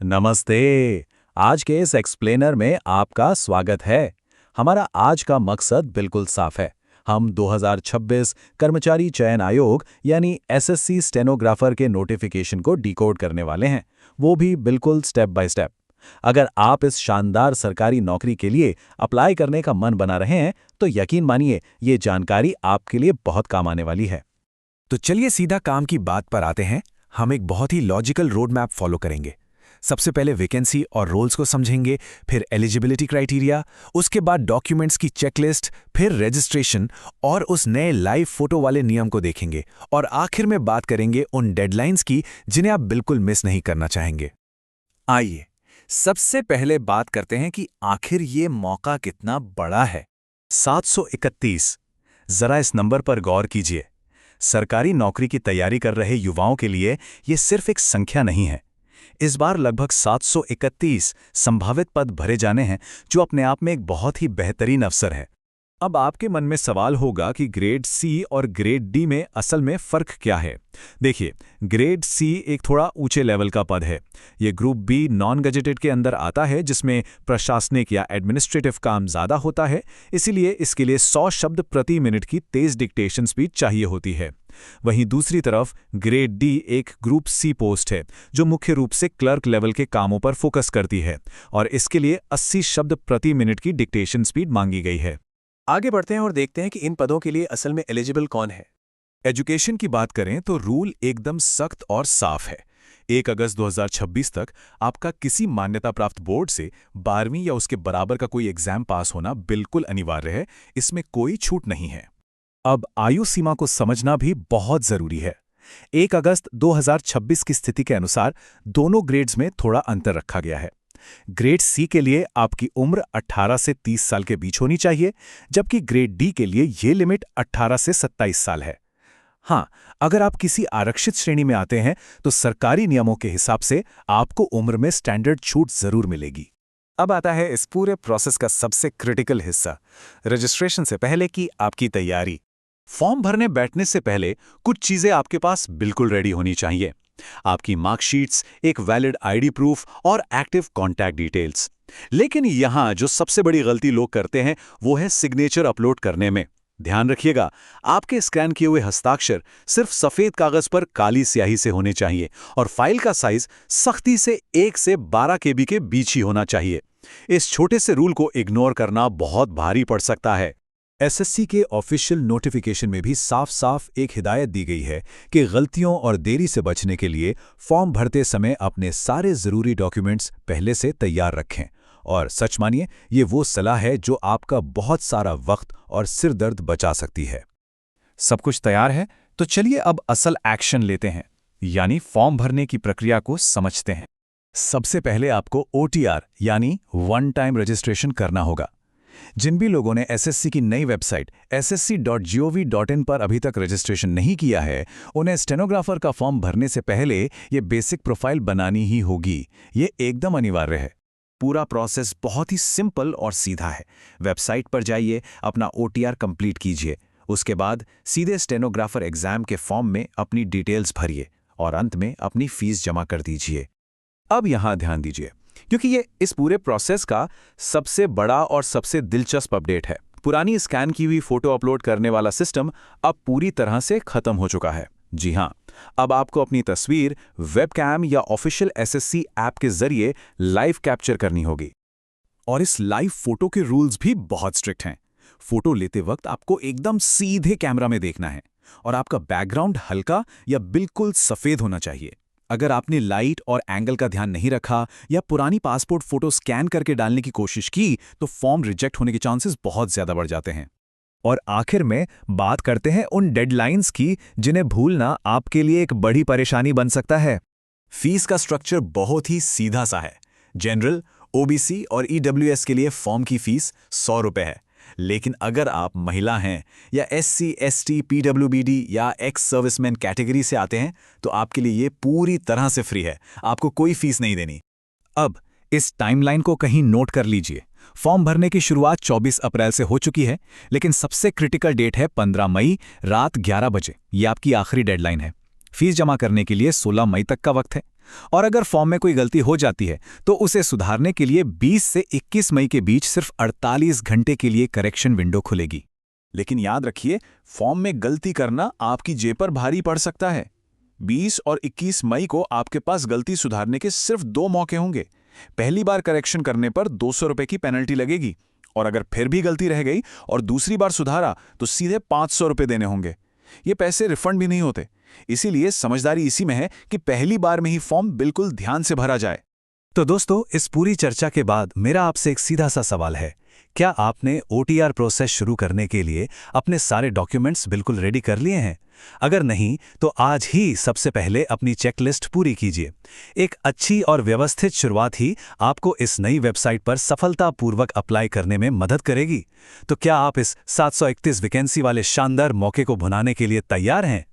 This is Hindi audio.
नमस्ते। आज के इस एक्सप्लेनर में आपका स्वागत है। हमारा आज का मकसद बिल्कुल साफ है। हम 2026 कर्मचारी चयन आयोग यानी एसएससी स्टेनोग्राफर के नोटिफिकेशन को डिकोड करने वाले हैं, वो भी बिल्कुल स्टेप बाय स्टेप। अगर आप इस शानदार सरकारी नौकरी के लिए अप्लाई करने का मन बना रहे हैं, तो यकीन मानिए ये जानकारी आपके लिए बहुत काम आने वाली है। तो चलिए सीधा काम की बात पर आते हैं। हम एक बहुत ही लॉजिकल रोड मैप फॉलो करेंगे। सबसे पहले वैकेंसी और रोल्स को समझेंगे, फिर एलिजिबिलिटी क्राइटेरिया, उसके बाद डॉक्यूमेंट्स की चेकलिस्ट, फिर रजिस्ट्रेशन और उस नए लाइव फोटो वाले नियम को देखेंगे, और आखिर में बात करेंगे उन डेडलाइंस की जिन्हें आप बिल्कुल मिस नहीं करना चाहेंगे। आइए सबसे पहले बात करते हैं कि आखिर ये मौका कितना बड़ा है। 731। जरा इस नंबर पर गौर कीजिए। सरकारी नौकरी की तैयारी कर रहे युवाओं के लिए ये सिर्फ एक संख्या नहीं है। इस बार लगभग 731 संभावित पद भरे जाने हैं, जो अपने आप में एक बहुत ही बेहतरीन अवसर है। अब आपके मन में सवाल होगा कि ग्रेड सी और ग्रेड डी में असल में फ़र्क क्या है। देखिए, ग्रेड सी एक थोड़ा ऊंचे लेवल का पद है। ये ग्रुप बी नॉन गजेटेड के अंदर आता है, जिसमें प्रशासनिक या एडमिनिस्ट्रेटिव काम ज़्यादा होता है, इसीलिए इसके लिए 100 शब्द प्रति मिनट की तेज़ डिक्टेशन स्पीड चाहिए होती है। वहीं दूसरी तरफ ग्रेड डी एक ग्रुप सी पोस्ट है, जो मुख्य रूप से क्लर्क लेवल के कामों पर फोकस करती है, और इसके लिए 80 शब्द प्रति मिनट की डिक्टेशन स्पीड मांगी गई है। आगे बढ़ते हैं और देखते हैं कि इन पदों के लिए असल में एलिजिबल कौन है। एजुकेशन की बात करें तो रूल एकदम सख्त और साफ है। 1 अगस्त 2026 तक आपका किसी मान्यता प्राप्त बोर्ड से 12वीं या उसके बराबर का कोई एग्जाम पास होना बिल्कुल अनिवार्य है, इसमें कोई छूट नहीं है। अब आयु सीमा को समझना भी बहुत जरूरी है। 1 अगस्त 2026 की स्थिति के अनुसार दोनों ग्रेड्स में थोड़ा अंतर रखा गया है। ग्रेड सी के लिए आपकी उम्र 18 से 30 साल के बीच होनी चाहिए, जबकि ग्रेड डी के लिए ये लिमिट 18 से 27 साल है। हाँ, अगर आप किसी आरक्षित श्रेणी में आते हैं तो सरकारी नियमों के हिसाब से आपको उम्र में स्टैंडर्ड छूट जरूर मिलेगी। अब आता है इस पूरे प्रोसेस का सबसे क्रिटिकल हिस्सा, रजिस्ट्रेशन से पहले की आपकी तैयारी। फॉर्म भरने बैठने से पहले कुछ चीजें आपके पास बिल्कुल रेडी होनी चाहिए। आपकी मार्कशीट्स, एक वैलिड आईडी प्रूफ और एक्टिव कॉन्टैक्ट डिटेल्स। लेकिन यहां जो सबसे बड़ी गलती लोग करते हैं वो है सिग्नेचर अपलोड करने में। ध्यान रखिएगा, आपके स्कैन किए हुए हस्ताक्षर सिर्फ सफेद कागज पर काली स्याही से होने चाहिए, और फाइल का साइज सख्ती से 1 से 12 केबी के बीच ही होना चाहिए। इस छोटे से रूल को इग्नोर करना बहुत भारी पड़ सकता है। एसएससी के ऑफिशियल नोटिफिकेशन में भी साफ साफ एक हिदायत दी गई है कि गलतियों और देरी से बचने के लिए फॉर्म भरते समय अपने सारे ज़रूरी डॉक्यूमेंट्स पहले से तैयार रखें। और सच मानिए, ये वो सलाह है जो आपका बहुत सारा वक्त और सिर दर्द बचा सकती है। सब कुछ तैयार है, तो चलिए अब असल एक्शन लेते हैं, यानी फॉर्म भरने की प्रक्रिया को समझते हैं। सबसे पहले आपको OTR यानी वन टाइम रजिस्ट्रेशन करना होगा। जिन भी लोगों ने एसएससी की नई वेबसाइट ssc.gov.in पर अभी तक रजिस्ट्रेशन नहीं किया है, उन्हें स्टेनोग्राफर का फॉर्म भरने से पहले ये बेसिक प्रोफाइल बनानी ही होगी। ये एकदम अनिवार्य है। पूरा प्रोसेस बहुत ही सिंपल और सीधा है। वेबसाइट पर जाइए, अपना OTR कंप्लीट कीजिए, उसके बाद सीधे स्टेनोग्राफर एग्जाम के फॉर्म में अपनी डिटेल्स भरिए और अंत में अपनी फीस जमा कर दीजिए। अब यहाँ ध्यान दीजिए, क्योंकि ये इस पूरे प्रोसेस का सबसे बड़ा और सबसे दिलचस्प अपडेट है। पुरानी स्कैन की हुई फोटो अपलोड करने वाला सिस्टम अब पूरी तरह से खत्म हो चुका है। जी हाँ, अब आपको अपनी तस्वीर वेबकैम या ऑफिशियल एसएससी ऐप के जरिए लाइव कैप्चर करनी होगी। और इस लाइव फोटो के रूल्स भी बहुत स्ट्रिक्ट हैं। फोटो लेते वक्त आपको एकदम सीधे कैमरा में देखना है, और आपका बैकग्राउंड हल्का या बिल्कुल सफेद होना चाहिए। अगर आपने लाइट और एंगल का ध्यान नहीं रखा या पुरानी पासपोर्ट फोटो स्कैन करके डालने की कोशिश की, तो फॉर्म रिजेक्ट होने के चांसेस बहुत ज्यादा बढ़ जाते हैं। और आखिर में बात करते हैं उन डेडलाइंस की जिन्हें भूलना आपके लिए एक बड़ी परेशानी बन सकता है। फीस का स्ट्रक्चर बहुत ही सीधा सा है। जनरल, ओबीसी और ईडब्ल्यूएस के लिए फॉर्म की फीस 100 रुपये है। लेकिन अगर आप महिला हैं या SC, ST, PWBD या एक्स सर्विसमैन कैटेगरी से आते हैं, तो आपके लिए ये पूरी तरह से फ्री है। आपको कोई फीस नहीं देनी। अब इस टाइमलाइन को कहीं नोट कर लीजिए। फॉर्म भरने की शुरुआत 24 अप्रैल से हो चुकी है, लेकिन सबसे क्रिटिकल डेट है 15 मई रात 11 बजे। ये आपकी आखिरी डेडलाइन है। फीस जमा करने के लिए 16 मई तक का वक्त है। और अगर फॉर्म में कोई गलती हो जाती है तो उसे सुधारने के लिए 20 से 21 मई के बीच सिर्फ 48 घंटे के लिए करेक्शन विंडो खुलेगी। लेकिन याद रखिए, फॉर्म में गलती करना आपकी जेब पर भारी पड़ सकता है। 20 और 21 मई को आपके पास गलती सुधारने के सिर्फ 2 मौके होंगे। पहली बार करेक्शन करने पर 200 रुपए की पेनल्टी लगेगी, और अगर फिर भी गलती रह गई और दूसरी बार सुधारा तो सीधे 500 रुपए देने होंगे। ये पैसे रिफंड भी नहीं होते। इसीलिए समझदारी इसी में है कि पहली बार में ही फॉर्म बिल्कुल ध्यान से भरा जाए। तो दोस्तों, इस पूरी चर्चा के बाद मेरा आपसे एक सीधा सा सवाल है, क्या आपने OTR प्रोसेस शुरू करने के लिए अपने सारे डॉक्यूमेंट्स बिल्कुल रेडी कर लिए हैं? अगर नहीं तो आज ही सबसे पहले अपनी चेकलिस्ट पूरी कीजिए। एक अच्छी और व्यवस्थित शुरुआत ही आपको इस नई वेबसाइट पर सफलतापूर्वक अप्लाई करने में मदद करेगी। तो क्या आप इस 731 वैकेंसी वाले शानदार मौके को भुनाने के लिए तैयार हैं?